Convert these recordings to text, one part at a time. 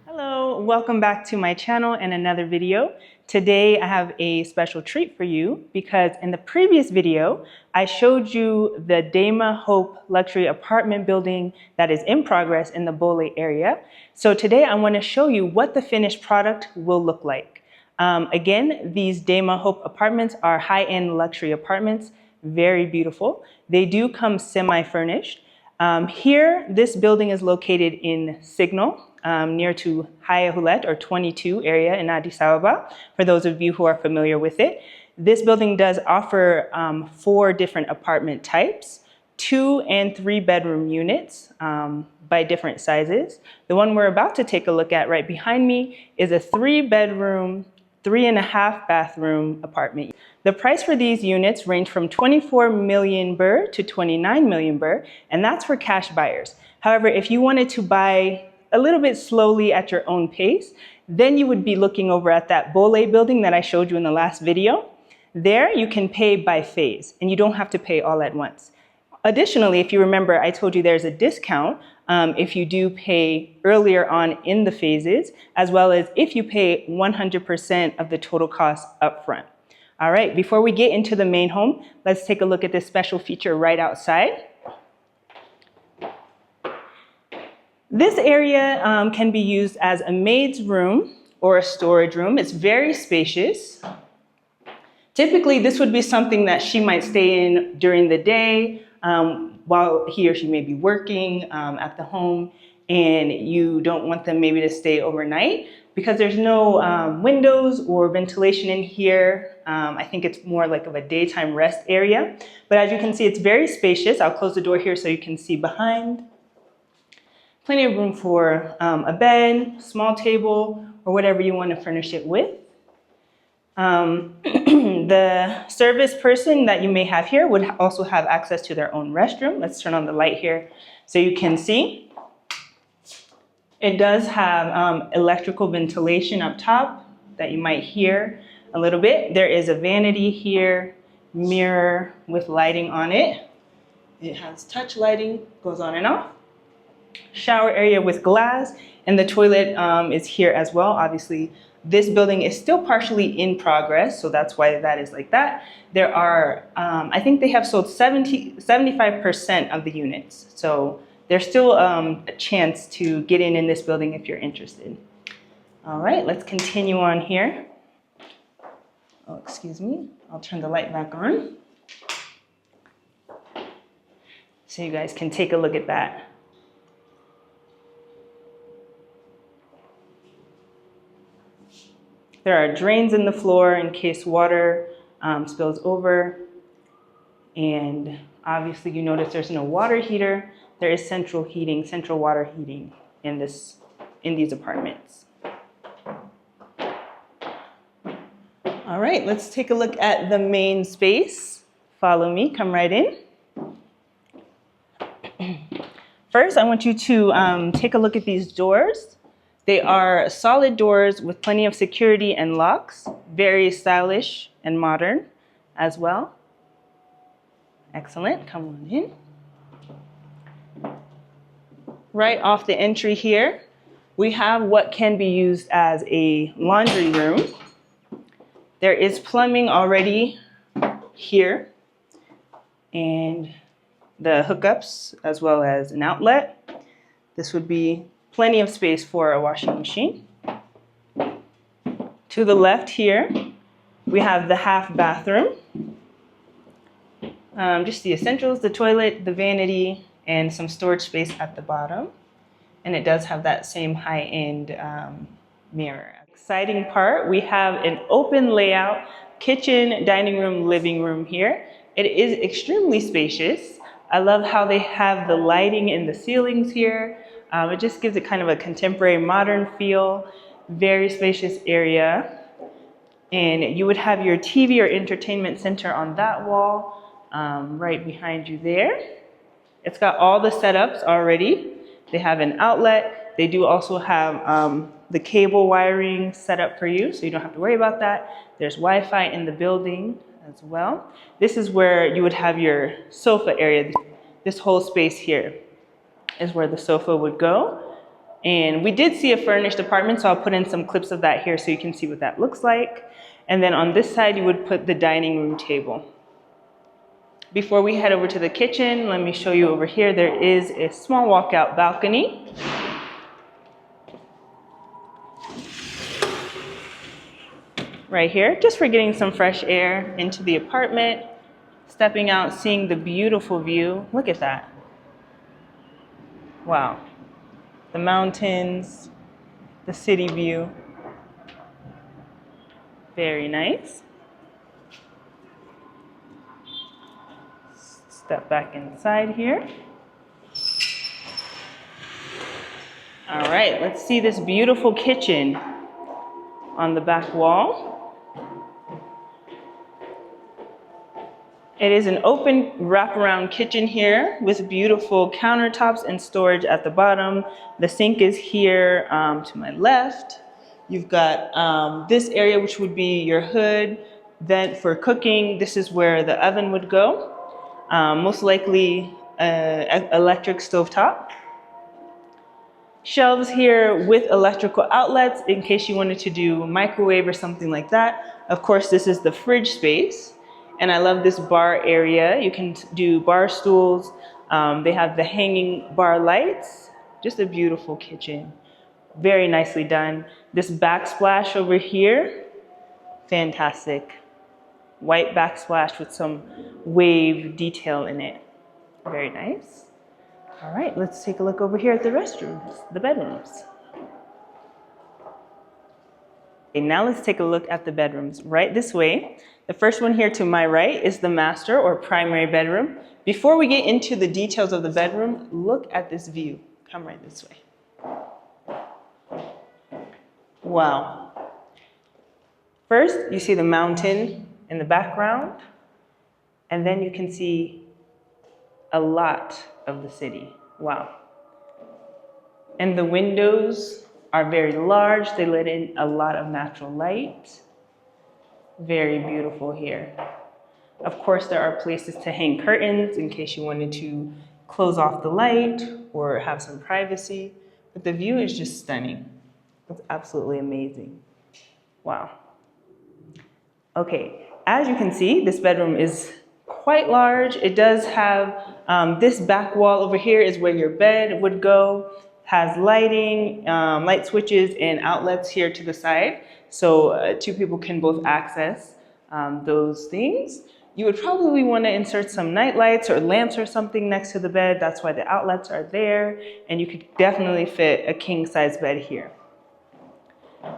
Hello, welcome back to my channel and another video. Today I have a special treat for you because in the previous video, I showed you the Dema Hope luxury apartment building that is in progress in the Bole area. So today I want to show you what the finished product will look like. Again, these Dema Hope apartments are high-end luxury apartments, very beautiful. They do come semi-furnished. Here, this building is located in Signal, near to Haya Hulet or 22 area in Addis Ababa, for those of you who are familiar with it. This building does offer 4 different apartment types, 2 and 3 bedroom units by different sizes. The one we're about to take a look at right behind me is a 3 bedroom, 3.5 bathroom apartment. The price for these units range from 24 million birr to 29 million birr, and that's for cash buyers. However, if you wanted to buy a little bit slowly at your own pace, then you would be looking over at that Bole building that I showed you in the last video. There you can pay by phase and you don't have to pay all at once. Additionally, if you remember, I told you there's a discount if you do pay earlier on in the phases, as well as if you pay 100% of the total cost up front. All right, before we get into the main home, let's take a look at this special feature right outside. This area can be used as a maid's room or a storage room. It's very spacious. Typically, this would be something that she might stay in during the day while he or she may be working at the home, and you don't want them maybe to stay overnight because there's no windows or ventilation in here. I think it's more like of a daytime rest area. But as you can see, it's very spacious. I'll close the door here so you can see behind. Plenty of room for a bed, small table, or whatever you want to furnish it with. The service person that you may have here would also have access to their own restroom. Let's turn on the light here so you can see. It does have electrical ventilation up top that you might hear a little bit. There is a vanity here, mirror with lighting on it. It has touch lighting, goes on and off. Shower area with glass, and the toilet is here as well. Obviously, this building is still partially in progress, so that's why that is like that. There are, I think they have sold 75% of the units. So there's still a chance to get in this building if you're interested. All right, let's continue on here. Oh, excuse me. I'll turn the light back on so you guys can take a look at that. There are drains in the floor in case water spills over. And obviously you notice there's no water heater. There is central heating, central water heating in these apartments. All right, let's take a look at the main space. Follow me, come right in. First, I want you to take a look at these doors. They are solid doors with plenty of security and locks, very stylish and modern as well. Excellent, come on in. Right off the entry here, we have what can be used as a laundry room. There is plumbing already here and the hookups as well as an outlet. This would be plenty of space for a washing machine. To the left here, we have the half bathroom. Just the essentials, the toilet, the vanity, and some storage space at the bottom. And it does have that same high-end mirror. Exciting part, we have an open layout kitchen, dining room, living room here. It is extremely spacious. I love how they have the lighting in the ceilings here. It just gives it kind of a contemporary modern feel. Very spacious area. And you would have your TV or entertainment center on that wall, right behind you there. It's got all the setups already. They have an outlet. They do also have the cable wiring set up for you, so you don't have to worry about that. There's Wi-Fi in the building as well. This is where you would have your sofa area. This whole space here is where the sofa would go. And we did see a furnished apartment, so I'll put in some clips of that here so you can see what that looks like. And then on this side, you would put the dining room table. Before we head over to the kitchen, let me show you over here. There is a small walkout balcony. Right here, just for getting some fresh air into the apartment. Stepping out, seeing the beautiful view. Look at that. Wow. The mountains, the city view. Very nice. Step back inside here. All right, let's see this beautiful kitchen on the back wall. It is an open wraparound kitchen here with beautiful countertops and storage at the bottom. The sink is here to my left. You've got this area, which would be your hood. Then for cooking, this is where the oven would go. Most likely electric stovetop. Shelves here with electrical outlets in case you wanted to do microwave or something like that. Of course, this is the fridge space. And I love this bar area. You can do bar stools. They have the hanging bar lights. Just a beautiful kitchen. Very nicely done. This backsplash over here, fantastic. White backsplash with some wave detail in it. Very nice. All right, let's take a look over here at the restrooms, the bedrooms. Okay, now let's take a look at the bedrooms right this way. The first one here to my right is the master or primary bedroom. Before we get into the details of the bedroom, look at this view. Come right this way. Wow. First, you see the mountain in the background, and then you can see a lot of the city. Wow. And the windows are very large. They let in a lot of natural light. Very beautiful here. Of course, there are places to hang curtains in case you wanted to close off the light or have some privacy. But the view is just stunning. It's absolutely amazing. Wow. Okay, as you can see, this bedroom is quite large. It does have this back wall over here is where your bed would go. Has lighting, light switches, and outlets here to the side. So two people can both access those things. You would probably want to insert some night lights or lamps or something next to the bed. That's why the outlets are there. And you could definitely fit a king size bed here.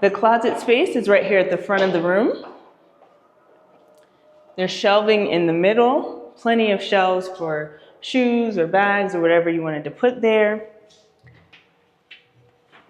The closet space is right here at the front of the room. There's shelving in the middle, plenty of shelves for shoes or bags or whatever you wanted to put there.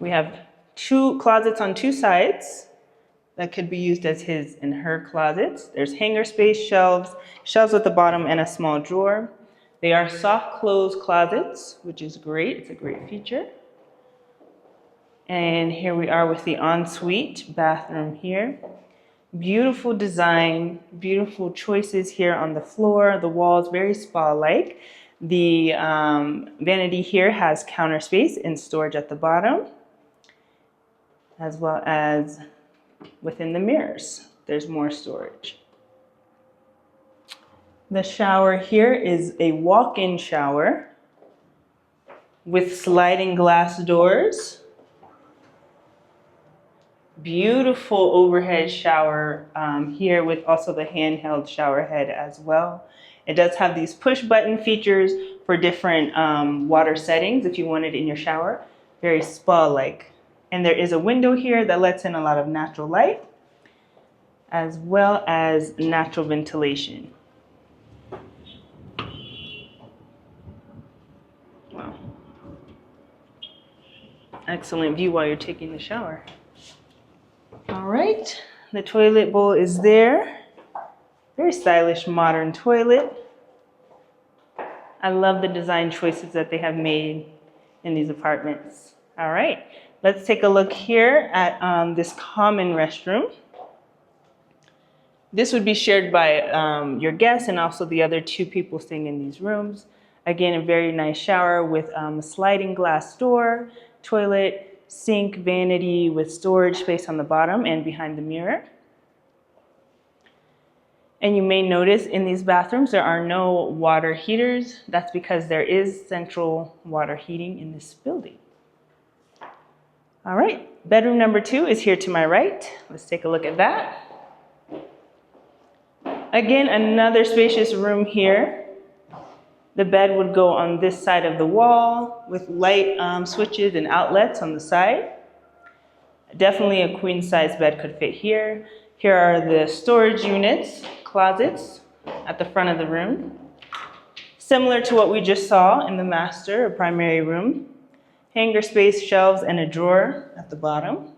We have two closets on two sides that could be used as his and her closets. There's hanger space, shelves at the bottom, and a small drawer. They are soft close closets, which is great. It's a great feature. And here we are with the ensuite bathroom here. Beautiful design, beautiful choices here on the floor. The walls very spa-like. The vanity here has counter space and storage at the bottom, as well as within the mirrors. There's more storage. The shower here is a walk-in shower with sliding glass doors. Beautiful overhead shower here with also the handheld shower head as well. It does have these push button features for different water settings if you want it in your shower. Very spa-like. And there is a window here that lets in a lot of natural light as well as natural ventilation. Excellent view while you're taking the shower. All right, the toilet bowl is there. Very stylish, modern toilet. I love the design choices that they have made in these apartments. All right, let's take a look here at this common restroom. This would be shared by your guests and also the other 2 people staying in these rooms. Again, a very nice shower with a sliding glass door, toilet, sink, vanity with storage space on the bottom and behind the mirror. And you may notice in these bathrooms there are no water heaters. That's because there is central water heating in this building. All right, bedroom number 2 is here to my right. Let's take a look at that. Again, another spacious room here. The bed would go on this side of the wall with light switches and outlets on the side. Definitely a queen size bed could fit here. Here are the storage units, closets at the front of the room. Similar to what we just saw in the master or primary room. Hanger space, shelves, and a drawer at the bottom.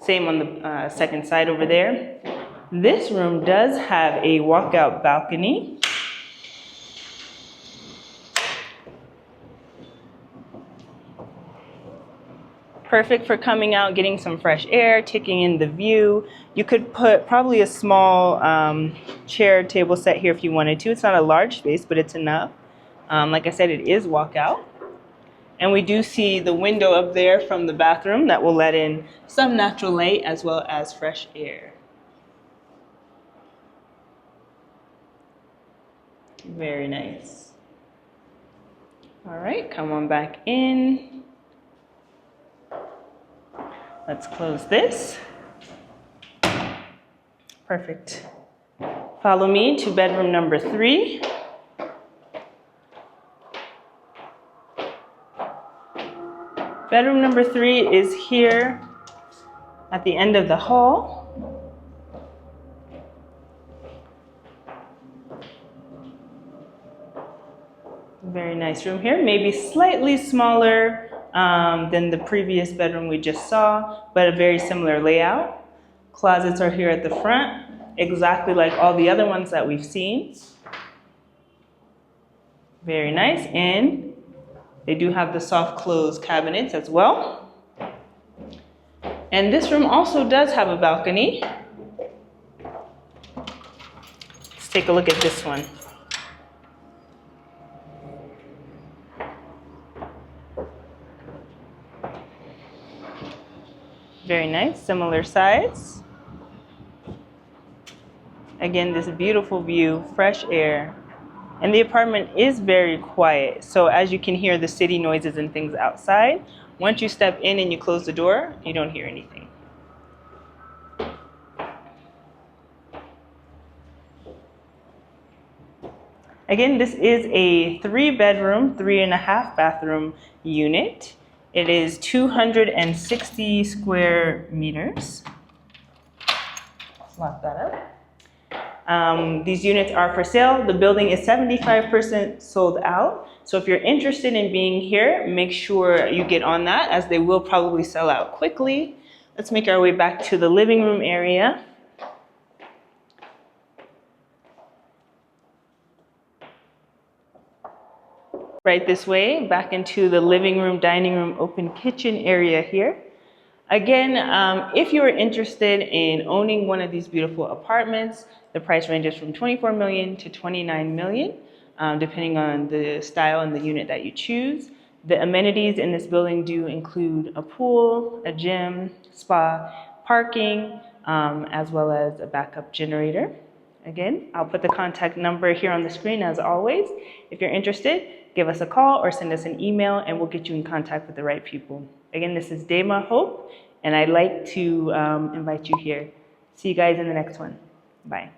Same on the second side over there. This room does have a walkout balcony. Perfect for coming out, getting some fresh air, taking in the view. You could put probably a small chair table set here if you wanted to. It's not a large space, but it's enough. Like I said, it is walkout. And we do see the window up there from the bathroom that will let in some natural light as well as fresh air. Very nice. All right, come on back in. Let's close this. Perfect. Follow me to bedroom number 3. Bedroom number 3 is here at the end of the hall. Very nice room here, maybe slightly smaller than the previous bedroom we just saw, but a very similar layout. Closets are here at the front, exactly like all the other ones that we've seen. Very nice, and they do have the soft close cabinets as well. And this room also does have a balcony. Let's take a look at this one. Very nice, similar size. Again, this beautiful view, fresh air. And the apartment is very quiet. So as you can hear the city noises and things outside, once you step in and you close the door, you don't hear anything. Again, this is a 3-bedroom, 3.5 bathroom unit. It is 260 square meters. Lock that up. These units are for sale. The building is 75% sold out. So if you're interested in being here, make sure you get on that, as they will probably sell out quickly. Let's make our way back to the living room area. Right this way, back into the living room, dining room, open kitchen area here. Again, if you are interested in owning one of these beautiful apartments, the price ranges from $24 million to $29 million, depending on the style and the unit that you choose. The amenities in this building do include a pool, a gym, spa, parking, as well as a backup generator. Again, I'll put the contact number here on the screen as always. If you're interested, give us a call or send us an email and we'll get you in contact with the right people. Again, this is Dema Hope, and I'd like to invite you here. See you guys in the next one. Bye.